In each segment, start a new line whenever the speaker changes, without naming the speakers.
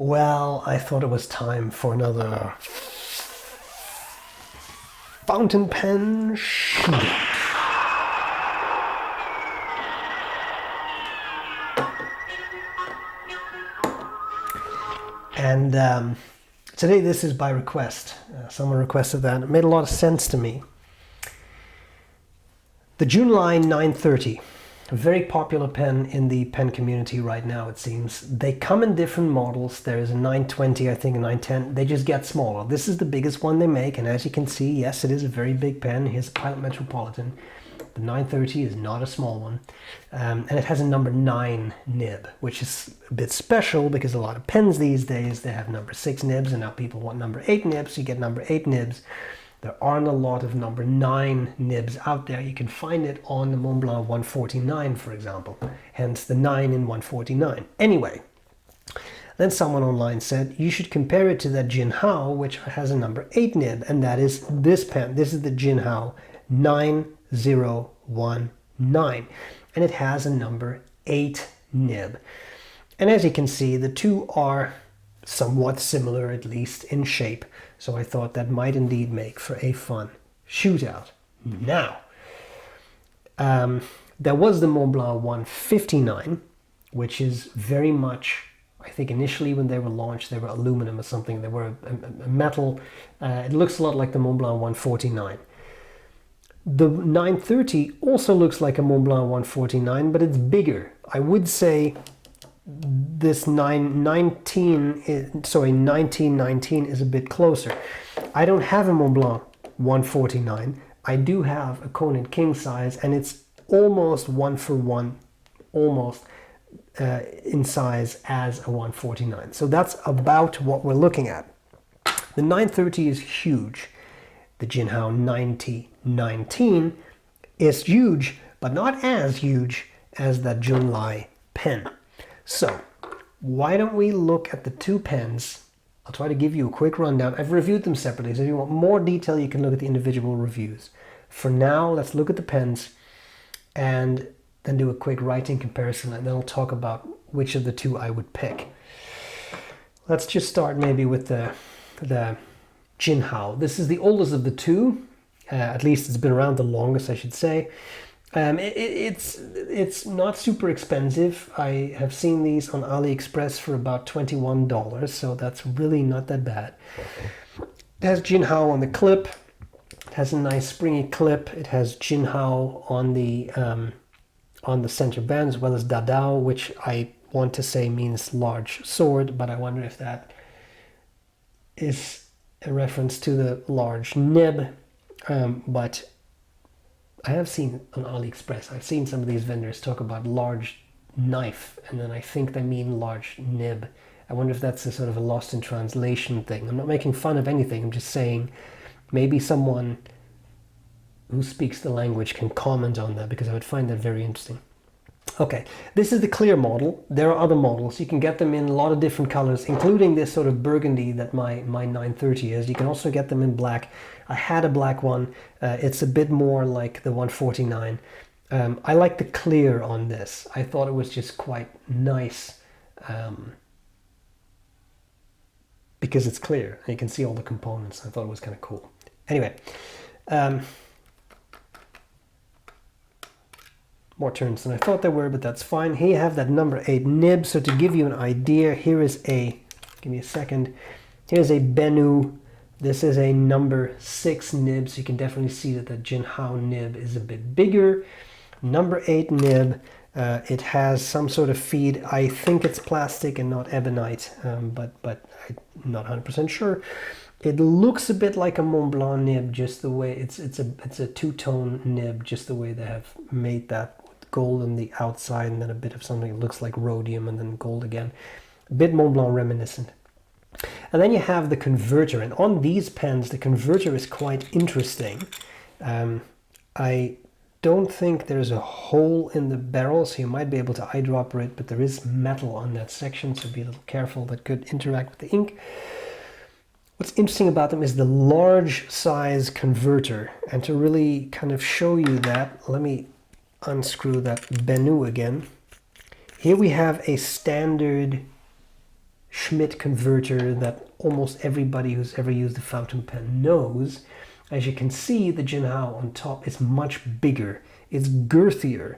Well, I thought it was time for another fountain pen shootout. And today this is by request. Someone requested that. It made a lot of sense to me. The Jun Line 930. A very popular pen in the pen community right now, it seems. They come in different models. There is a 920, I think a 910. They just get smaller. This is the biggest one they make, and as you can see, yes, it is a very big pen. Here's a Pilot Metropolitan. The 930 is not a small one. And it has a number 9 nib, which is a bit special because a lot of pens these days, they have number 6 nibs, and now people want number 8 nibs, so you get number 8 nibs. There aren't a lot of number 9 nibs out there. You can find it on the Montblanc 149, for example. Hence the 9 in 149. Anyway, then someone online said, you should compare it to that Jinhao, which has a number 8 nib, and that is this pen. This is the Jinhao 9019, and it has a number 8 nib. And as you can see, the two are somewhat similar, at least in shape. So I thought that might indeed make for a fun shootout. Now, there was the Montblanc 159, which is very much, I think initially when they were launched, they were aluminum or something. They were a metal. It looks a lot like the Montblanc 149. The 930 also looks like a Montblanc 149, but it's bigger. I would say this 1919 is a bit closer. I don't have a Montblanc 149. I do have a Conan King size, and it's almost 1-for-1, almost in size as a 149. So that's about what we're looking at. The 930 is huge. The Jinhao 9019 is huge, but not as huge as that Junlai pen. So, why don't we look at the two pens? I'll try to give you a quick rundown. I've reviewed them separately, so if you want more detail, you can look at the individual reviews. For now, let's look at the pens and then do a quick writing comparison, and then I'll talk about which of the two I would pick. Let's just start maybe with the Jinhao. This is the oldest of the two. At least it's been around the longest, I should say. It's not super expensive. I have seen these on AliExpress for about $21, so that's really not that bad. It has Jinhao on the clip. It has a nice springy clip. It has Jinhao on the center band, as well as Dadao, which I want to say means large sword, but I wonder if that is a reference to the large nib. But I have seen on AliExpress, I've seen some of these vendors talk about large knife, and then I think they mean large nib. I wonder if that's a sort of a lost in translation thing. I'm not making fun of anything, I'm just saying maybe someone who speaks the language can comment on that, because I would find that very interesting. Okay, this is the clear model. There are other models. You can get them in a lot of different colors, including this sort of burgundy that my 930 is. You can also get them in black. I had a black one. It's a bit more like the 149. I like the clear on this. I thought it was just quite nice because it's clear. And you can see all the components. I thought it was kind of cool. Anyway, more turns than I thought there were, but that's fine. Here you have that number 8 nib. So to give you an idea, here is a, give me a second, here's a B.R.E. This is a number 6 nib, so you can definitely see that the Jinhao nib is a bit bigger. Number 8 nib, it has some sort of feed. I think it's plastic and not ebonite, but I'm not 100% sure. It looks a bit like a Montblanc nib, just the way it's a two-tone nib, just the way they have made that. Gold on the outside and then a bit of something that looks like rhodium and then gold again. A bit Montblanc reminiscent. And then you have the converter, and on these pens the converter is quite interesting. I don't think there's a hole in the barrel, so you might be able to eyedropper it, but there is metal on that section, so be a little careful. That could interact with the ink. What's interesting about them is the large size converter, and to really kind of show you that, let me unscrew that B.R.E. again. Here we have a standard Schmidt converter that almost everybody who's ever used a fountain pen knows. As you can see, the Jinhao on top is much bigger. It's girthier.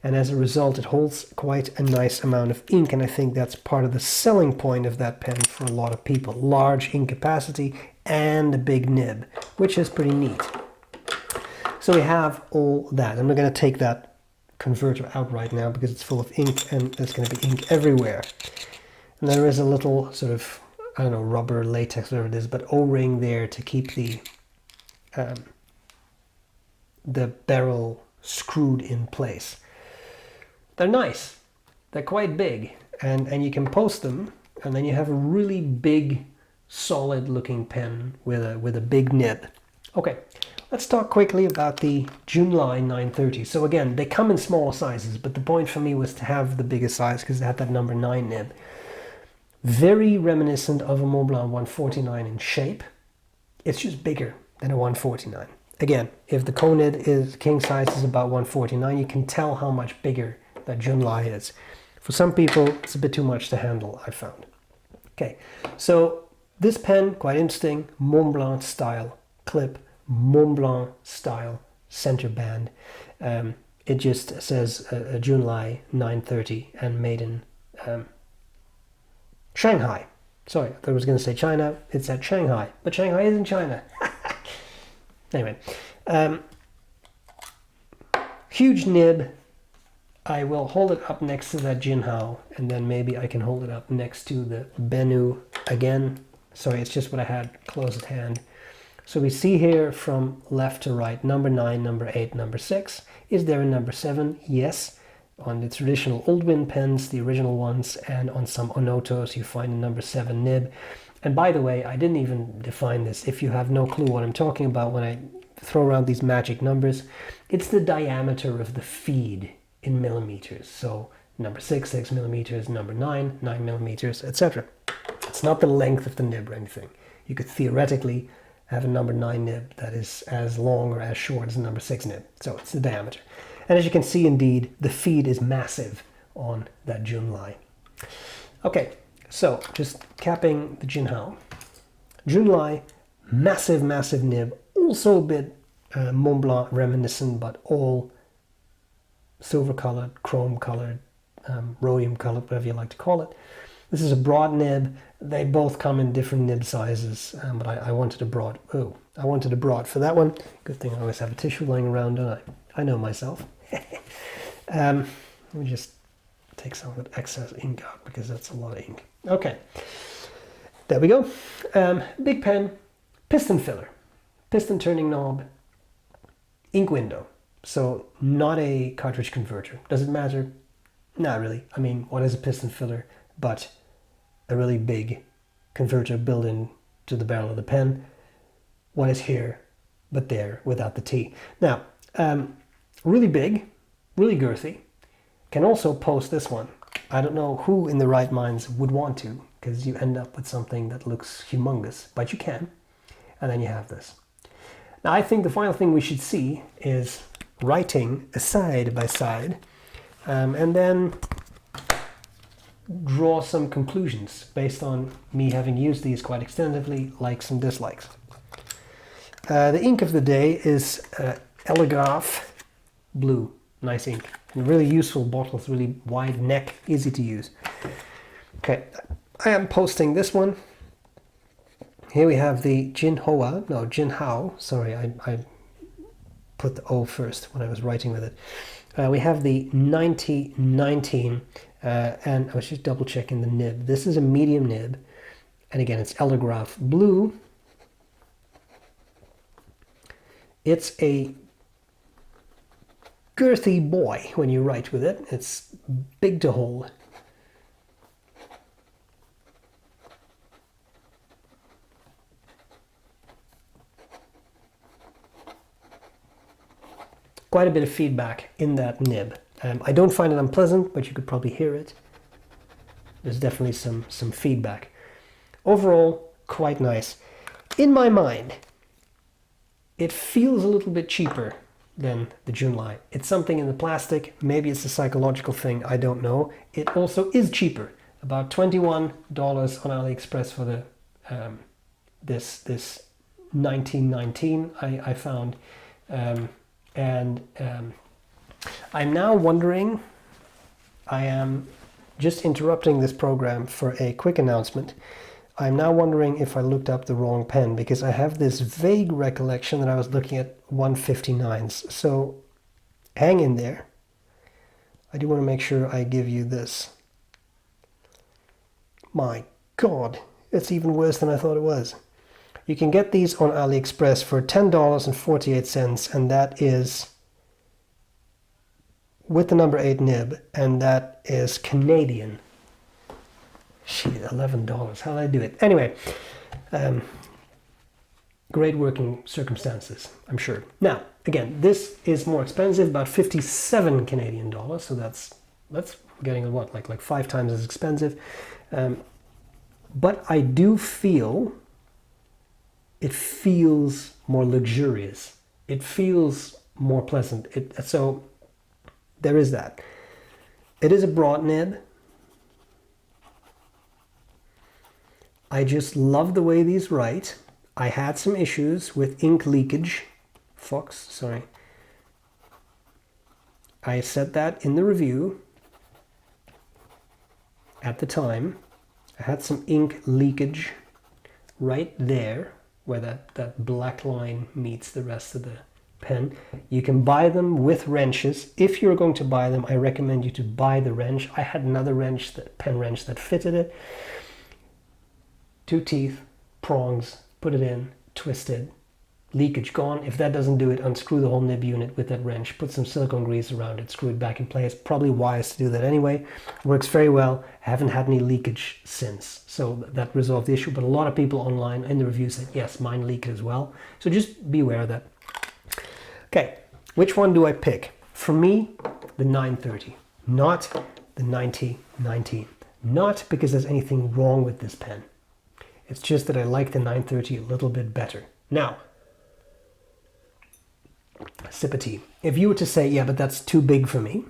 And as a result, it holds quite a nice amount of ink. And I think that's part of the selling point of that pen for a lot of people. Large ink capacity and a big nib, which is pretty neat. So we have all that. I'm not going to take that converter out right now because it's full of ink and there's going to be ink everywhere. And there is a little sort of, I don't know, rubber, latex, whatever it is, but O-ring there to keep the barrel screwed in place. They're nice. They're quite big, and you can post them, and then you have a really big, solid-looking pen with a big nib. Okay, let's talk quickly about the Junlai 930. So again, they come in smaller sizes, but the point for me was to have the biggest size because it had that number 9 nib. Very reminiscent of a Montblanc 149 in shape. It's just bigger than a 149. Again, if the Conid is king size is about 149, you can tell how much bigger that Junlai is. For some people, it's a bit too much to handle, I found. Okay, so this pen, quite interesting, Montblanc style clip, Montblanc style center band. It just says a Junlai 930 and made in Shanghai. Sorry, I thought I was going to say China. It's at Shanghai, but Shanghai isn't China. Anyway, huge nib. I will hold it up next to that Jinhao, and then maybe I can hold it up next to the Bennu again. Sorry, it's just what I had close at hand. So we see here from left to right, number 9, number 8, number 6. Is there a number 7? Yes. On the traditional Oldwin pens, the original ones, and on some Onotos, you find a number 7 nib. And by the way, I didn't even define this. If you have no clue what I'm talking about when I throw around these magic numbers, it's the diameter of the feed in millimeters. So number 6, 6 millimeters, number 9, 9 millimeters, etc. It's not the length of the nib or anything. You could theoretically have a number 9 nib that is as long or as short as a number 6 nib. So it's the diameter. And as you can see, indeed, the feed is massive on that Junlai. Okay, so just capping the Jinhao. Junlai, massive, massive nib. Also a bit Montblanc reminiscent, but all silver-colored, chrome-colored, rhodium-colored, whatever you like to call it. This is a broad nib. They both come in different nib sizes, but I wanted a broad. Oh, I wanted a broad for that one. Good thing I always have a tissue lying around, don't I? I know myself. Let me just take some of that excess ink out because that's a lot of ink. Okay, there we go. Big pen, piston filler, piston turning knob, ink window. So not a cartridge converter. Does it matter? Not really. I mean, what is a piston filler but a really big converter built in to the barrel of the pen? What is here but there without the T? Now, really big, really girthy. Can also post this one. I don't know who in the right minds would want to, because you end up with something that looks humongous, but you can. And then you have this. Now I think the final thing we should see is writing a side by side, and then draw some conclusions based on me having used these quite extensively, likes and dislikes. The ink of the day is Telegraph blue. Nice ink. And really useful bottles, really wide neck, easy to use. Okay, I am posting this one. Here we have the Jinhao. Sorry, I put the O first when I was writing with it. We have the 9019, and I was just double checking the nib. This is a medium nib, and again, it's Telegraph blue. It's a girthy boy when you write with it. It's big to hold. Quite a bit of feedback in that nib. I don't find it unpleasant, but you could probably hear it. There's definitely some feedback. Overall, quite nice. In my mind, it feels a little bit cheaper than the Junlai. It's something in the plastic. Maybe it's a psychological thing. I don't know. It also is cheaper About $21 on AliExpress for the this 1919 I found, and I'm now wondering. I am just interrupting this program for a quick announcement. I'm now wondering if I looked up the wrong pen, because I have this vague recollection that I was looking at 159s. So hang in there. I do want to make sure I give you this. My God, it's even worse than I thought it was. You can get these on AliExpress for $10.48, and that is with the number 8 nib, and that is Canadian. Shit, $11. How did I do it? Anyway, great working circumstances, I'm sure. Now, again, this is more expensive, about 57 Canadian dollars, so that's getting what, like 5 times as expensive. But I do feel it feels more luxurious. It feels more pleasant. So there is that. It is a broad nib. I just love the way these write. I had some issues with ink leakage. Sorry. I said that in the review at the time. I had some ink leakage right there where that black line meets the rest of the pen. You can buy them with wrenches. If you're going to buy them, I recommend you to buy the wrench. I had another wrench, pen wrench that fitted it. 2 teeth, prongs, put it in, twist it, leakage gone. If that doesn't do it, unscrew the whole nib unit with that wrench, put some silicone grease around it, screw it back in place. Probably wise to do that anyway. Works very well. I haven't had any leakage since, so that resolved the issue. But a lot of people online in the reviews said, yes, mine leaked as well. So just be aware of that. Okay, which one do I pick? For me, the 930, not the 9019. Not because there's anything wrong with this pen. It's just that I like the 930 a little bit better. Now, sip of tea. If you were to say, yeah, but that's too big for me,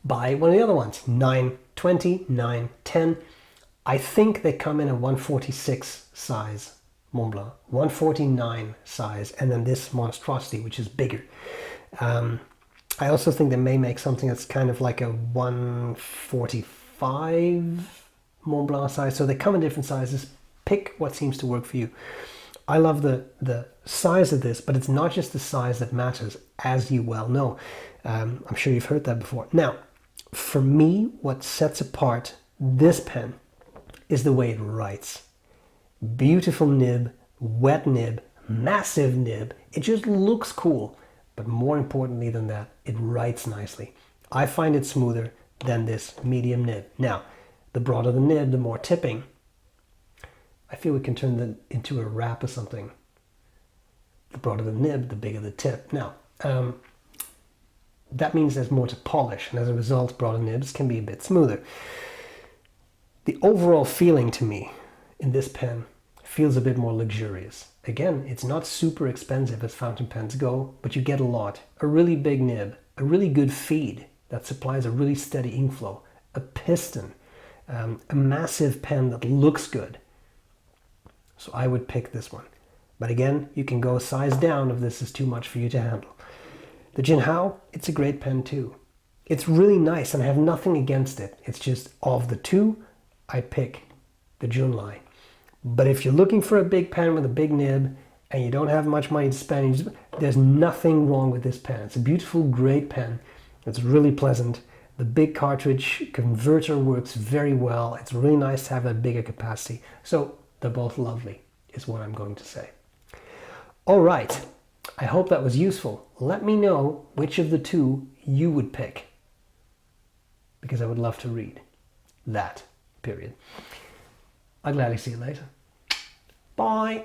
buy one of the other ones. 920, 910. I think they come in a 146 size Mont Blanc, 149 size, and then this monstrosity, which is bigger. I also think they may make something that's kind of like a 145 Mont Blanc size. So they come in different sizes. Pick what seems to work for you. I love the size of this, but it's not just the size that matters, as you well know. I'm sure you've heard that before. Now, for me, what sets apart this pen is the way it writes. Beautiful nib, wet nib, massive nib. It just looks cool. But more importantly than that, it writes nicely. I find it smoother than this medium nib. Now, the broader the nib, the more tipping. I feel we can turn that into a wrap or something. The broader the nib, the bigger the tip. Now, that means there's more to polish, and as a result, broader nibs can be a bit smoother. The overall feeling to me in this pen feels a bit more luxurious. Again, it's not super expensive as fountain pens go, but you get a lot. A really big nib, a really good feed that supplies a really steady ink flow, a piston, a massive pen that looks good. So I would pick this one. But again, you can go size down if this is too much for you to handle. The Jinhao, it's a great pen too. It's really nice and I have nothing against it. It's just of the two, I pick the Junlai. But if you're looking for a big pen with a big nib and you don't have much money to spend, there's nothing wrong with this pen. It's a beautiful, great pen. It's really pleasant. The big cartridge converter works very well. It's really nice to have a bigger capacity. So they're both lovely, is what I'm going to say. All right, I hope that was useful. Let me know which of the two you would pick, because I would love to read that, period. I'll gladly see you later. Bye.